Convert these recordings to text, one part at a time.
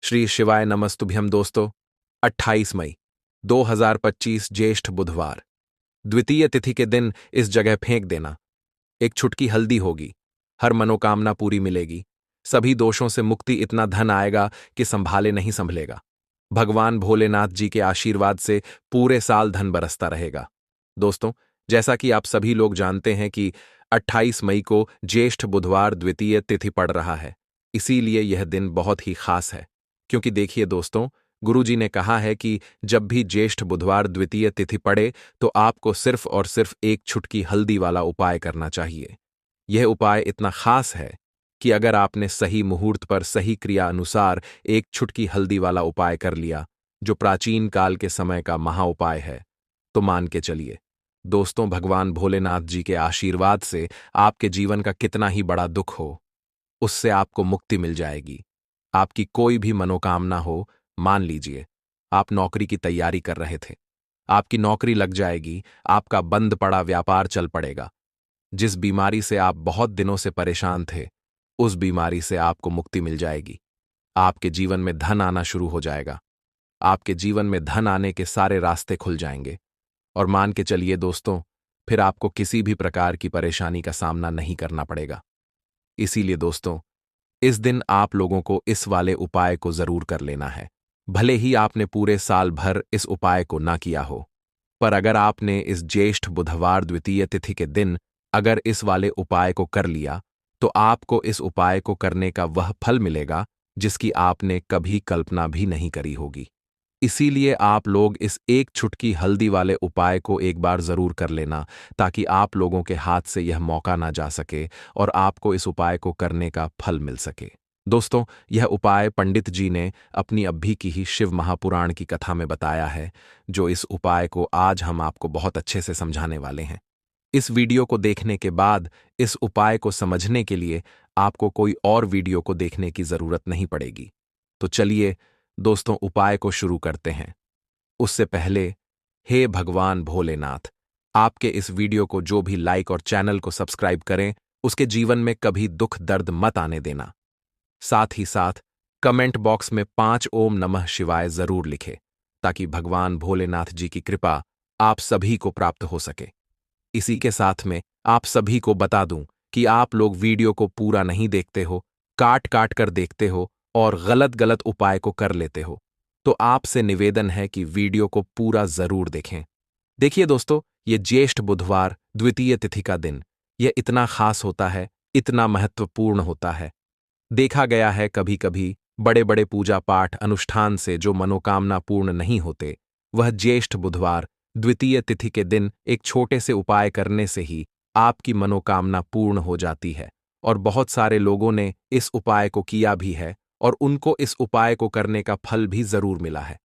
श्री शिवाय नमस्तुभ्यम दोस्तों। 28 मई 2025 ज्येष्ठ बुधवार, द्वितीय तिथि के दिन इस जगह फेंक देना। एक छुटकी हल्दी होगी, हर मनोकामना पूरी मिलेगी, सभी दोषों से मुक्ति, इतना धन आएगा कि संभाले नहीं संभलेगा। भगवान भोलेनाथ जी के आशीर्वाद से पूरे साल धन बरसता रहेगा। दोस्तों, जैसा कि आप सभी लोग जानते हैं कि 28 मई को ज्येष्ठ बुधवार द्वितीय तिथि पड़ रहा है, इसीलिए यह दिन बहुत ही खास है। क्योंकि देखिए दोस्तों, गुरुजी ने कहा है कि जब भी ज्येष्ठ बुधवार द्वितीय तिथि पड़े तो आपको सिर्फ और सिर्फ एक छुटकी हल्दी वाला उपाय करना चाहिए। यह उपाय इतना खास है कि अगर आपने सही मुहूर्त पर सही क्रिया अनुसार एक छुटकी हल्दी वाला उपाय कर लिया, जो प्राचीन काल के समय का महाउपाय है, तो मान के चलिए दोस्तों, भगवान भोलेनाथ जी के आशीर्वाद से आपके जीवन का कितना ही बड़ा दुख हो, उससे आपको मुक्ति मिल जाएगी। आपकी कोई भी मनोकामना हो, मान लीजिए आप नौकरी की तैयारी कर रहे थे, आपकी नौकरी लग जाएगी, आपका बंद पड़ा व्यापार चल पड़ेगा। जिस बीमारी से आप बहुत दिनों से परेशान थे, उस बीमारी से आपको मुक्ति मिल जाएगी। आपके जीवन में धन आना शुरू हो जाएगा। आपके जीवन में धन आने के सारे रास्ते खुल जाएंगे। और मान के चलिए दोस्तों, फिर आपको किसी भी प्रकार की परेशानी का सामना नहीं करना पड़ेगा। इसीलिए दोस्तों, इस दिन आप लोगों को इस वाले उपाय को जरूर कर लेना है। भले ही आपने पूरे साल भर इस उपाय को ना किया हो, पर अगर आपने इस ज्येष्ठ बुधवार द्वितीय तिथि के दिन अगर इस वाले उपाय को कर लिया, तो आपको इस उपाय को करने का वह फल मिलेगा जिसकी आपने कभी कल्पना भी नहीं करी होगी। इसीलिए आप लोग इस एक छुटकी हल्दी वाले उपाय को एक बार जरूर कर लेना, ताकि आप लोगों के हाथ से यह मौका ना जा सके और आपको इस उपाय को करने का फल मिल सके। दोस्तों, यह उपाय पंडित जी ने अपनी अभी की ही शिव महापुराण की कथा में बताया है, जो इस उपाय को आज हम आपको बहुत अच्छे से समझाने वाले हैं। इस वीडियो को देखने के बाद इस उपाय को समझने के लिए आपको कोई और वीडियो को देखने की जरूरत नहीं पड़ेगी। तो चलिए दोस्तों, उपाय को शुरू करते हैं। उससे पहले, हे भगवान भोलेनाथ, आपके इस वीडियो को जो भी लाइक और चैनल को सब्सक्राइब करें, उसके जीवन में कभी दुख दर्द मत आने देना। साथ ही साथ कमेंट बॉक्स में 5 ओम नमः शिवाय जरूर लिखे, ताकि भगवान भोलेनाथ जी की कृपा आप सभी को प्राप्त हो सके। इसी के साथ में आप सभी को बता दूं कि आप लोग वीडियो को पूरा नहीं देखते हो, काट काट कर देखते हो और गलत गलत उपाय को कर लेते हो। तो आपसे निवेदन है कि वीडियो को पूरा जरूर देखें। देखिए दोस्तों, ये ज्येष्ठ बुधवार द्वितीय तिथि का दिन, यह इतना खास होता है, इतना महत्वपूर्ण होता है। देखा गया है कभी कभी बड़े बड़े पूजा पाठ अनुष्ठान से जो मनोकामना पूर्ण नहीं होते, वह ज्येष्ठ बुधवार द्वितीय तिथि के दिन एक छोटे से उपाय करने से ही आपकी मनोकामना पूर्ण हो जाती है। और बहुत सारे लोगों ने इस उपाय को किया भी है और उनको इस उपाय को करने का फल भी जरूर मिला है।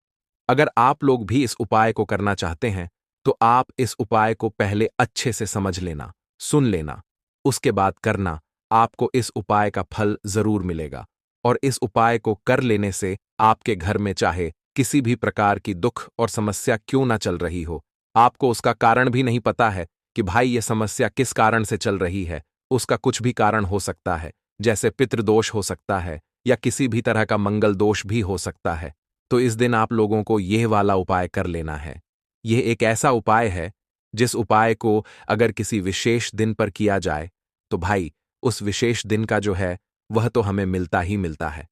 अगर आप लोग भी इस उपाय को करना चाहते हैं, तो आप इस उपाय को पहले अच्छे से समझ लेना, सुन लेना, उसके बाद करना। आपको इस उपाय का फल जरूर मिलेगा। और इस उपाय को कर लेने से आपके घर में चाहे किसी भी प्रकार की दुख और समस्या क्यों ना चल रही हो, आपको उसका कारण भी नहीं पता है कि भाई ये समस्या किस कारण से चल रही है, उसका कुछ भी कारण हो सकता है, जैसे पितृदोष हो सकता है या किसी भी तरह का मंगल दोष भी हो सकता है। तो इस दिन आप लोगों को यह वाला उपाय कर लेना है। यह एक ऐसा उपाय है जिस उपाय को अगर किसी विशेष दिन पर किया जाए, तो भाई उस विशेष दिन का जो है वह तो हमें मिलता ही मिलता है।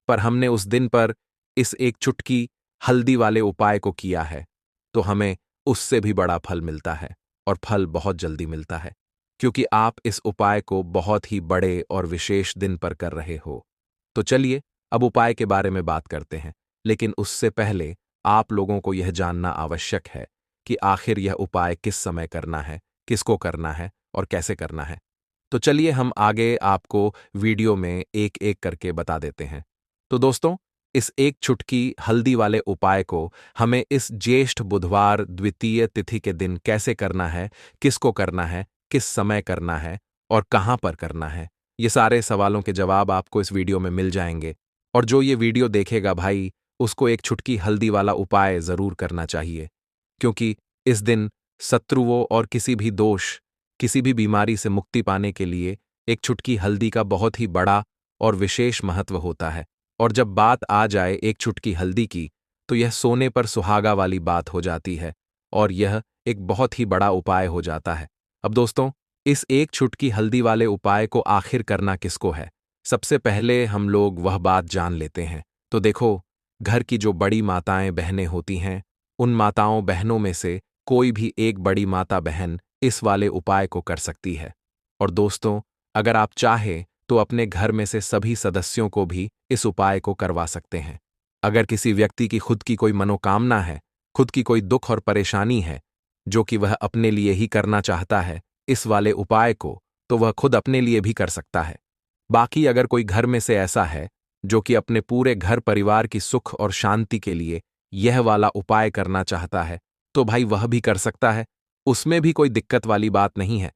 पर हमने उस दिन पर इस एक चुटकी हल्दी वाले उपाय को किया है, तो हमें उससे भी बड़ा फल मिलता है, और फल बहुत जल्दी मिलता है, क्योंकि आप इस उपाय को बहुत ही बड़े और विशेष दिन पर कर रहे हो। तो चलिए अब उपाय के बारे में बात करते हैं, लेकिन उससे पहले आप लोगों को यह जानना आवश्यक है कि आखिर यह उपाय किस समय करना है, किसको करना है और कैसे करना है। तो चलिए हम आगे आपको वीडियो में एक एक करके बता देते हैं। तो दोस्तों, इस एक छुटकी हल्दी वाले उपाय को हमें इस ज्येष्ठ बुधवार द्वितीय तिथि के दिन कैसे करना है, किसको करना है, किस समय करना है और कहां पर करना है, ये सारे सवालों के जवाब आपको इस वीडियो में मिल जाएंगे। और जो ये वीडियो देखेगा भाई, उसको एक छुटकी हल्दी वाला उपाय जरूर करना चाहिए, क्योंकि इस दिन शत्रुओं और किसी भी दोष, किसी भी बीमारी से मुक्ति पाने के लिए एक छुटकी हल्दी का बहुत ही बड़ा और विशेष महत्व होता है। और जब बात आ जाए एक चुटकी हल्दी की, तो यह सोने पर सुहागा वाली बात हो जाती है और यह एक बहुत ही बड़ा उपाय हो जाता है। अब दोस्तों, इस एक चुटकी हल्दी वाले उपाय को आखिर करना किसको है? सबसे पहले हम लोग वह बात जान लेते हैं। तो देखो, घर की जो बड़ी माताएं बहनें होती हैं, उन माताओं बहनों में से कोई भी एक बड़ी माता बहन इस वाले उपाय को कर सकती है। और दोस्तों, अगर आप चाहें तो अपने घर में से सभी सदस्यों को भी इस उपाय को करवा सकते हैं। अगर किसी व्यक्ति की खुद की कोई मनोकामना है, खुद की कोई दुख और परेशानी है, जो कि वह अपने लिए ही करना चाहता है इस वाले उपाय को, तो वह खुद अपने लिए भी कर सकता है। बाकी अगर कोई घर में से ऐसा है जो कि अपने पूरे घर परिवार की सुख और शांति के लिए यह वाला उपाय करना चाहता है, तो भाई वह भी कर सकता है। उसमें भी कोई दिक्कत वाली बात नहीं है।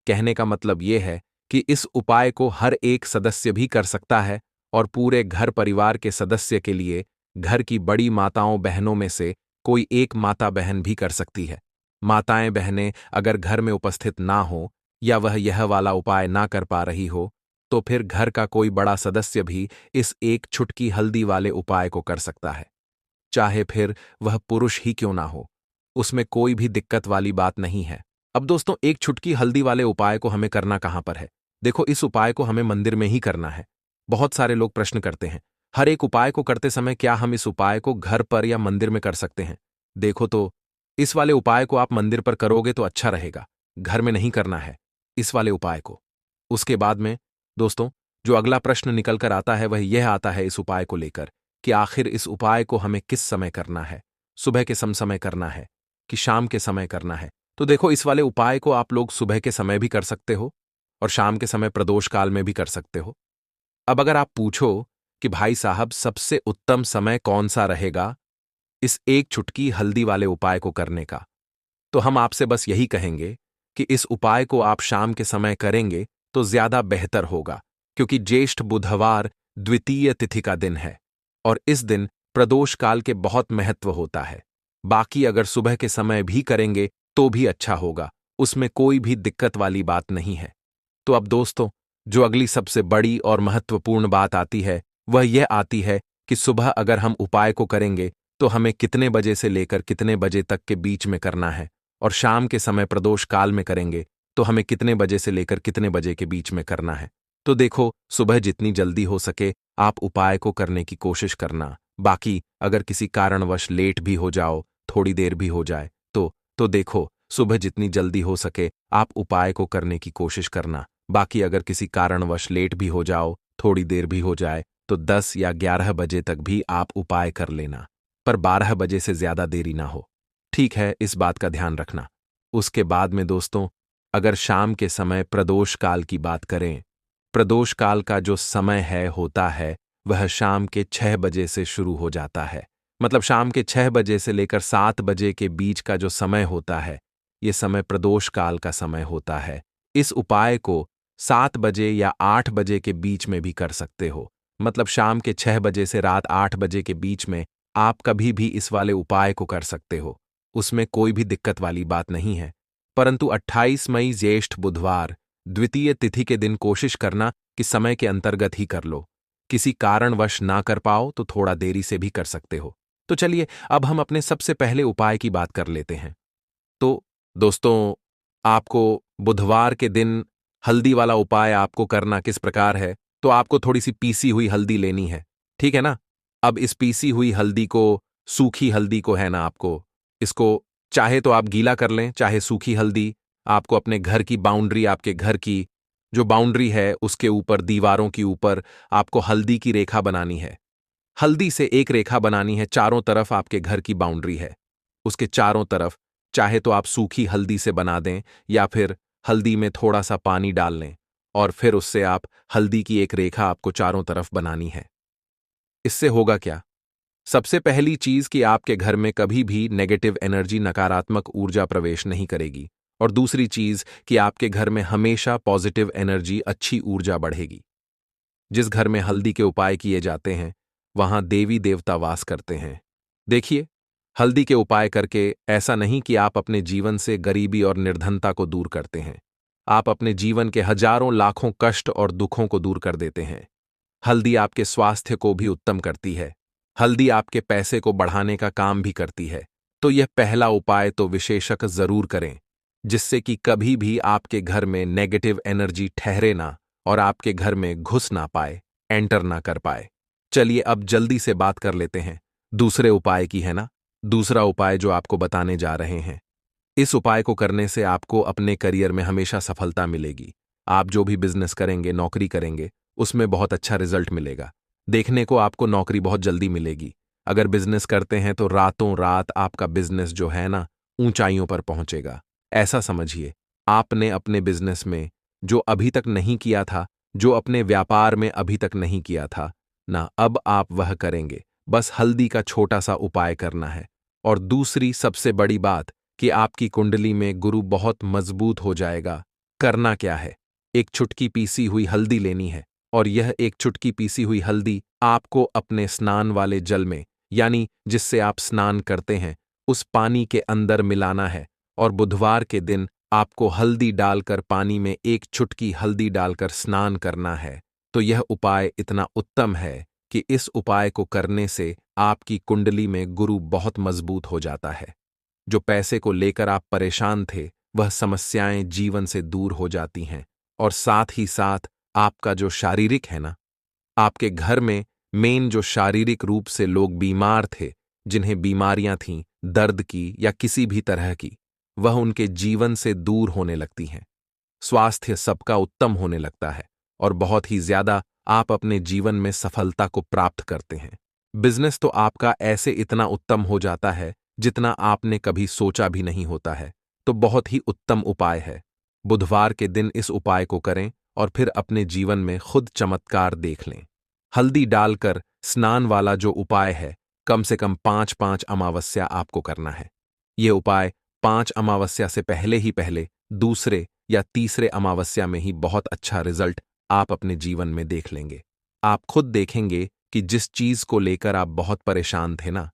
कहने का मतलब यह है कि इस उपाय को हर एक सदस्य भी कर सकता है और पूरे घर परिवार के सदस्य के लिए घर की बड़ी माताओं बहनों में से कोई एक माता बहन भी कर सकती है। माताएं बहनें अगर घर में उपस्थित ना हो या वह यह वाला उपाय ना कर पा रही हो, तो फिर घर का कोई बड़ा सदस्य भी इस एक छुटकी हल्दी वाले उपाय को कर सकता है। चाहे फिर वह पुरुष ही क्यों ना हो, उसमें कोई भी दिक्कत वाली बात नहीं है। अब दोस्तों, एक छुटकी हल्दी वाले उपाय को हमें करना कहां पर है? देखो, इस उपाय को हमें मंदिर में ही करना है। बहुत सारे लोग प्रश्न करते हैं, हर एक उपाय को करते समय क्या हम इस उपाय को घर पर या मंदिर में कर सकते हैं? देखो तो, इस वाले उपाय को आप मंदिर पर करोगे तो अच्छा रहेगा, घर में नहीं करना है इस वाले उपाय को। उसके बाद में दोस्तों, जो अगला प्रश्न निकल कर आता है वह यह आता है इस उपाय को लेकर कि आखिर इस उपाय को हमें किस समय करना है? सुबह के समय करना है कि शाम के समय करना है? तो देखो, इस वाले उपाय को आप लोग सुबह के समय भी कर सकते हो और शाम के समय प्रदोष काल में भी कर सकते हो। अब अगर आप पूछो कि भाई साहब, सबसे उत्तम समय कौन सा रहेगा इस एक चुटकी हल्दी वाले उपाय को करने का, तो हम आपसे बस यही कहेंगे कि इस उपाय को आप शाम के समय करेंगे तो ज्यादा बेहतर होगा, क्योंकि ज्येष्ठ बुधवार द्वितीय तिथि का दिन है और इस दिन प्रदोष काल के बहुत महत्व होता है। बाकी अगर सुबह के समय भी करेंगे तो भी अच्छा होगा, उसमें कोई भी दिक्कत वाली बात नहीं है। तो अब दोस्तों, जो अगली सबसे बड़ी और महत्वपूर्ण बात आती है वह यह आती है कि सुबह अगर हम उपाय को करेंगे तो हमें कितने बजे से लेकर कितने बजे तक के बीच में करना है, और शाम के समय प्रदोष काल में करेंगे तो हमें कितने बजे से लेकर कितने बजे के बीच में करना है। तो देखो, सुबह जितनी जल्दी हो सके आप उपाय को करने की कोशिश करना। बाकी अगर किसी कारणवश लेट भी हो जाओ, थोड़ी देर भी हो जाए, तो देखो, सुबह जितनी जल्दी हो सके आप उपाय को करने की कोशिश करना। बाकी अगर किसी कारणवश लेट भी हो जाओ, थोड़ी देर भी हो जाए, तो 10 या 11 बजे तक भी आप उपाय कर लेना, पर 12 बजे से ज्यादा देरी ना हो। ठीक है, इस बात का ध्यान रखना। उसके बाद में दोस्तों, अगर शाम के समय प्रदोष काल की बात करें, प्रदोष काल का जो समय होता है वह शाम के 6 बजे से शुरू हो जाता है। मतलब शाम के 6 बजे से लेकर 7 बजे के बीच का जो समय होता है, ये समय प्रदोष काल का समय होता है। इस उपाय को 7 बजे या 8 बजे के बीच में भी कर सकते हो। मतलब शाम के 6 बजे से रात 8 बजे के बीच में आप कभी भी इस वाले उपाय को कर सकते हो, उसमें कोई भी दिक्कत वाली बात नहीं है। परंतु 28 मई ज्येष्ठ बुधवार द्वितीय तिथि के दिन कोशिश करना कि समय के अंतर्गत ही कर लो। किसी कारणवश ना कर पाओ तो थोड़ा देरी से भी कर सकते हो। तो चलिए, अब हम अपने सबसे पहले उपाय की बात कर लेते हैं। तो दोस्तों, आपको बुधवार के दिन हल्दी वाला उपाय आपको करना किस प्रकार है? तो आपको थोड़ी सी पीसी हुई हल्दी लेनी है, ठीक है ना? अब इस पीसी हुई हल्दी को, सूखी हल्दी को है ना, आपको इसको चाहे तो आप गीला कर लें, चाहे सूखी हल्दी। आपको अपने घर की बाउंड्री, आपके घर की जो बाउंड्री है उसके ऊपर, दीवारों के ऊपर आपको हल्दी की रेखा बनानी है। हल्दी से एक रेखा बनानी है, चारों तरफ आपके घर की बाउंड्री है, उसके चारों तरफ चाहे तो आप सूखी हल्दी से बना दें या फिर हल्दी में थोड़ा सा पानी डाल लें और फिर उससे आप हल्दी की एक रेखा आपको चारों तरफ बनानी है। इससे होगा क्या? सबसे पहली चीज कि आपके घर में कभी भी नेगेटिव एनर्जी, नकारात्मक ऊर्जा प्रवेश नहीं करेगी, और दूसरी चीज कि आपके घर में हमेशा पॉजिटिव एनर्जी, अच्छी ऊर्जा बढ़ेगी। जिस घर में हल्दी के उपाय किए जाते हैं वहां देवी देवता वास करते हैं। देखिए, हल्दी के उपाय करके ऐसा नहीं कि आप अपने जीवन से गरीबी और निर्धनता को दूर करते हैं, आप अपने जीवन के हजारों लाखों कष्ट और दुखों को दूर कर देते हैं। हल्दी आपके स्वास्थ्य को भी उत्तम करती है। हल्दी आपके पैसे को बढ़ाने का काम भी करती है। तो यह पहला उपाय तो विशेषक जरूर करें, जिससे कि कभी भी आपके घर में नेगेटिव एनर्जी ठहरे ना और आपके घर में घुस ना पाए, एंटर ना कर पाए। चलिए अब जल्दी से बात कर लेते हैं दूसरे उपाय की, है ना। दूसरा उपाय जो आपको बताने जा रहे हैं, इस उपाय को करने से आपको अपने करियर में हमेशा सफलता मिलेगी। आप जो भी बिजनेस करेंगे, नौकरी करेंगे, उसमें बहुत अच्छा रिजल्ट मिलेगा। देखने को आपको नौकरी बहुत जल्दी मिलेगी। अगर बिजनेस करते हैं तो रातों रात आपका बिजनेस जो है ना, ऊंचाइयों पर पहुंचेगा। ऐसा समझिए, आपने अपने बिजनेस में जो अभी तक नहीं किया था, जो अपने व्यापार में अभी तक नहीं किया था ना, अब आप वह करेंगे। बस हल्दी का छोटा सा उपाय करना है। और दूसरी सबसे बड़ी बात कि आपकी कुंडली में गुरु बहुत मजबूत हो जाएगा। करना क्या है, एक चुटकी पीसी हुई हल्दी लेनी है और यह एक चुटकी पीसी हुई हल्दी आपको अपने स्नान वाले जल में, यानी जिससे आप स्नान करते हैं, उस पानी के अंदर मिलाना है। और बुधवार के दिन आपको हल्दी डालकर, पानी में एक चुटकी हल्दी डालकर स्नान करना है। तो यह उपाय इतना उत्तम है कि इस उपाय को करने से आपकी कुंडली में गुरु बहुत मजबूत हो जाता है। जो पैसे को लेकर आप परेशान थे, वह समस्याएं जीवन से दूर हो जाती हैं। और साथ ही साथ आपका जो शारीरिक है ना, आपके घर में मेन जो शारीरिक रूप से लोग बीमार थे, जिन्हें बीमारियां थीं दर्द की या किसी भी तरह की, वह उनके जीवन से दूर होने लगती हैं। स्वास्थ्य सबका उत्तम होने लगता है और बहुत ही ज्यादा आप अपने जीवन में सफलता को प्राप्त करते हैं। बिजनेस तो आपका ऐसे इतना उत्तम हो जाता है जितना आपने कभी सोचा भी नहीं होता है। तो बहुत ही उत्तम उपाय है। बुधवार के दिन इस उपाय को करें और फिर अपने जीवन में खुद चमत्कार देख लें। हल्दी डालकर स्नान वाला जो उपाय है, कम से कम 5-5 अमावस्या आपको करना है। ये उपाय 5 अमावस्या से पहले ही पहले, दूसरे या तीसरे अमावस्या में ही बहुत अच्छा रिजल्ट आप अपने जीवन में देख लेंगे। आप खुद देखेंगे कि जिस चीज को लेकर आप बहुत परेशान थे ना,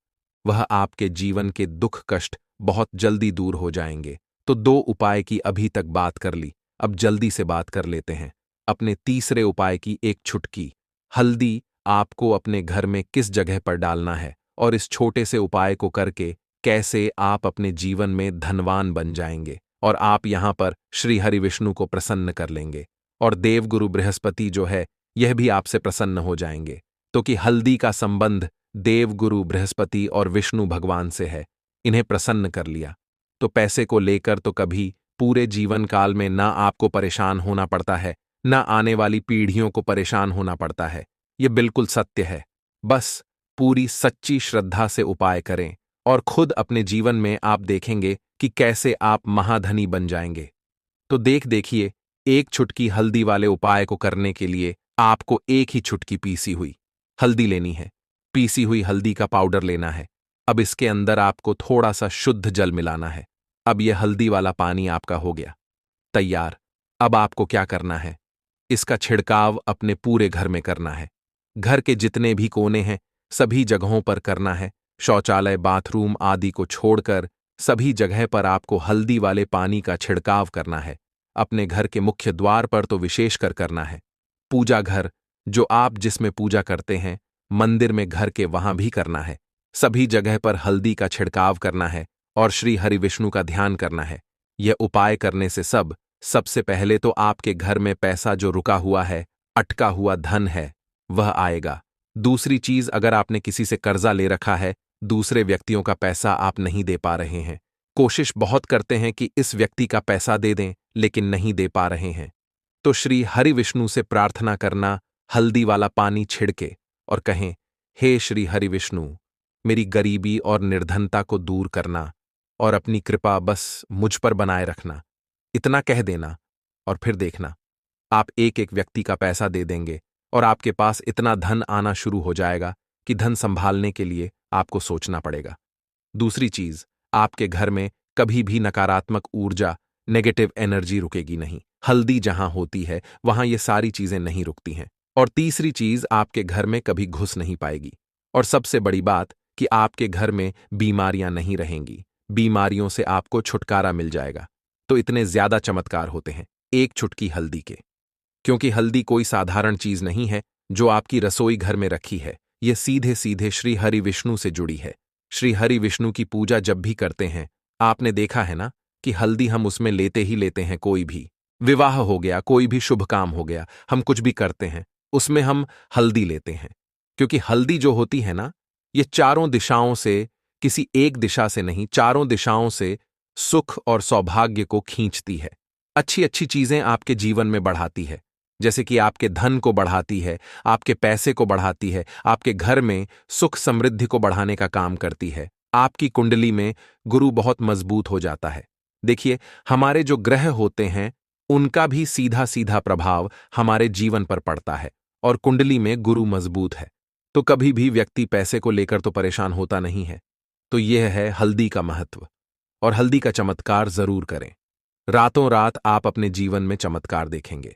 वह आपके जीवन के दुख कष्ट बहुत जल्दी दूर हो जाएंगे। तो 2 उपाय की अभी तक बात कर ली, अब जल्दी से बात कर लेते हैं अपने तीसरे उपाय की। एक चुटकी हल्दी आपको अपने घर में किस जगह पर डालना है और इस छोटे से उपाय को करके कैसे आप अपने जीवन में धनवान बन जाएंगे और आप यहां पर श्री हरि विष्णु को प्रसन्न कर लेंगे। और देवगुरु बृहस्पति जो है, यह भी आपसे प्रसन्न हो जाएंगे। तो कि हल्दी का संबंध देवगुरु बृहस्पति और विष्णु भगवान से है। इन्हें प्रसन्न कर लिया तो पैसे को लेकर तो कभी पूरे जीवन काल में ना आपको परेशान होना पड़ता है, ना आने वाली पीढ़ियों को परेशान होना पड़ता है। यह बिल्कुल सत्य है। बस पूरी सच्ची श्रद्धा से उपाय करें और खुद अपने जीवन में आप देखेंगे कि कैसे आप महाधनी बन जाएंगे। तो देखिए, एक चुटकी हल्दी वाले उपाय को करने के लिए आपको एक ही चुटकी पीसी हुई हल्दी लेनी है। पीसी हुई हल्दी का पाउडर लेना है। अब इसके अंदर आपको थोड़ा सा शुद्ध जल मिलाना है। अब यह हल्दी वाला पानी आपका हो गया तैयार। अब आपको क्या करना है, इसका छिड़काव अपने पूरे घर में करना है। घर के जितने भी कोने हैं, सभी जगहों पर करना है। शौचालय, बाथरूम आदि को छोड़कर सभी जगह पर आपको हल्दी वाले पानी का छिड़काव करना है। अपने घर के मुख्य द्वार पर तो विशेषकर करना है। पूजा घर, जो आप जिसमें पूजा करते हैं, मंदिर में घर के वहां भी करना है। सभी जगह पर हल्दी का छिड़काव करना है और श्री हरि विष्णु का ध्यान करना है। यह उपाय करने से सबसे पहले तो आपके घर में पैसा जो रुका हुआ है, अटका हुआ धन है, वह आएगा। दूसरी चीज, अगर आपने किसी से कर्जा ले रखा है, दूसरे व्यक्तियों का पैसा आप नहीं दे पा रहे हैं, कोशिश बहुत करते हैं कि इस व्यक्ति का पैसा दे दें, लेकिन नहीं दे पा रहे हैं, तो श्री हरि विष्णु से प्रार्थना करना, हल्दी वाला पानी छिड़के और कहें, हे श्री हरि विष्णु, मेरी गरीबी और निर्धनता को दूर करना और अपनी कृपा बस मुझ पर बनाए रखना। इतना कह देना और फिर देखना, आप एक एक व्यक्ति का पैसा दे देंगे और आपके पास इतना धन आना शुरू हो जाएगा कि धन संभालने के लिए आपको सोचना पड़ेगा। दूसरी चीज, आपके घर में कभी भी नकारात्मक ऊर्जा, नेगेटिव एनर्जी रुकेगी नहीं। हल्दी जहां होती है, वहां ये सारी चीजें नहीं रुकती हैं। और तीसरी चीज, आपके घर में कभी घुस नहीं पाएगी। और सबसे बड़ी बात कि आपके घर में बीमारियां नहीं रहेंगी। बीमारियों से आपको छुटकारा मिल जाएगा। तो इतने ज्यादा चमत्कार होते हैं एक चुटकी हल्दी के, क्योंकि हल्दी कोई साधारण चीज नहीं है, जो आपकी रसोई घर में रखी है, ये सीधे सीधे श्री हरि विष्णु से जुड़ी है। श्री हरि विष्णु की पूजा जब भी करते हैं, आपने देखा है ना कि हल्दी हम उसमें लेते ही लेते हैं। कोई भी विवाह हो गया, कोई भी शुभ काम हो गया, हम कुछ भी करते हैं, उसमें हम हल्दी लेते हैं। क्योंकि हल्दी जो होती है ना, ये चारों दिशाओं से, किसी एक दिशा से नहीं, चारों दिशाओं से सुख और सौभाग्य को खींचती है। अच्छी अच्छी चीजें आपके जीवन में बढ़ाती है, जैसे कि आपके धन को बढ़ाती है, आपके पैसे को बढ़ाती है, आपके घर में सुख समृद्धि को बढ़ाने का काम करती है। आपकी कुंडली में गुरु बहुत मजबूत हो जाता है। देखिए, हमारे जो ग्रह होते हैं, उनका भी सीधा सीधा प्रभाव हमारे जीवन पर पड़ता है, और कुंडली में गुरु मजबूत है तो कभी भी व्यक्ति पैसे को लेकर तो परेशान होता नहीं है। तो यह है हल्दी का महत्व। और हल्दी का चमत्कार जरूर करें। रातों रात आप अपने जीवन में चमत्कार देखेंगे।